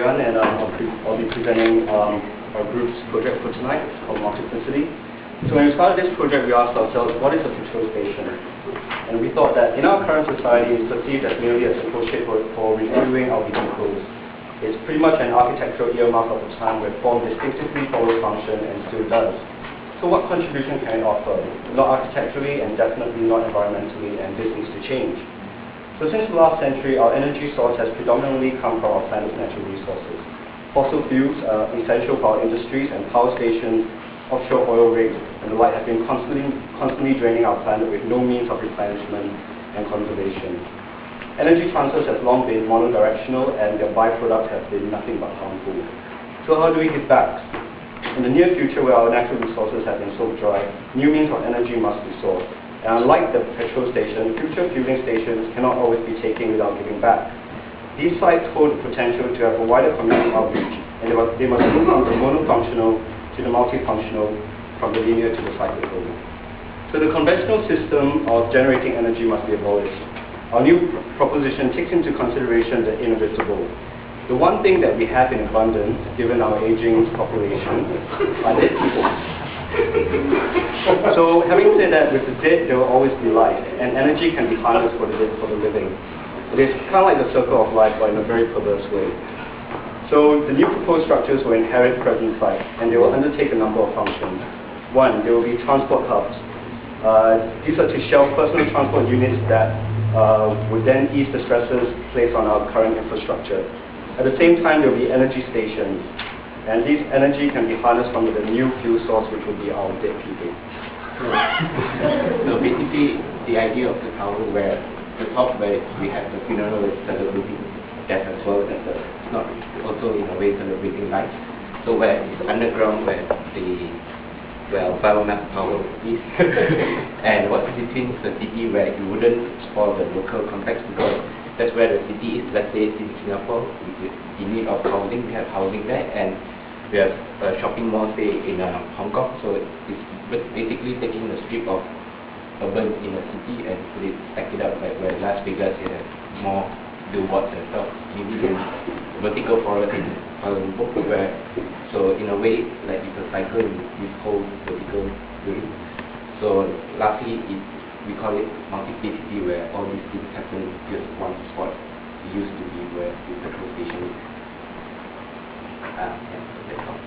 An, and I'll be presenting our group's project for tonight. It's called Multiplicity. So when we started this project, we asked ourselves, what is a petrol station? And we thought that in our current society, it's perceived as merely a simple shape for refueling our vehicles. It's pretty much an architectural earmark of the time where form distinctively follows function and still does. So what contribution can it offer? Not architecturally and definitely not environmentally, and this needs to change. So since the last century, our energy source has predominantly come from our planet's natural resources. Fossil fuels are essential for our industries, and power stations, offshore oil rigs, and the like have been constantly draining our planet with no means of replenishment and conservation. Energy transfers have long been monodirectional, and their byproducts have been nothing but harmful. So how do we give back? In the near future, where our natural resources have been soaked dry, new means of energy must be sought. And unlike the petrol station, future fueling stations cannot always be taken without giving back. These sites hold the potential to have a wider community outreach, and they must move from the monofunctional to the multifunctional, from the linear to the cyclical. So the conventional system of generating energy must be abolished. Our new proposition takes into consideration the inevitable. The one thing that we have in abundance, given our aging population, are dead people. So having said that, with the dead there will always be life, and energy can be harnessed for the living. It is kind of like the circle of life, but in a very perverse way. So the new proposed structures will inherit present sites, and they will undertake a number of functions. One, there will be transport hubs. These are to shelve personal transport units that would then ease the stresses placed on our current infrastructure. At the same time, there will be energy stations, and this energy can be harnessed from the new fuel source, which will be our dead people. So basically, the idea of the tower where the top where we have the funeral is celebrating death as well as it's not also in a way celebrating life. So where it's underground where biomass power is and what's between the city where you wouldn't spoil the local context, because that's where the city is. Let's say in Singapore, which is in need of housing, we have housing there, and we have a shopping mall, say, in Hong Kong. So it's basically taking the strip of urban in a city and stack it up, like where Las Vegas you have more billboards and stuff. Maybe in vertical forest in Kuala Lumpur, where, so in a way, like it's a cycle in this whole vertical building. So lastly, we call it multiplicity, where all these things happen in just one spot. It used to be where the petrol station is. Yeah, that's all.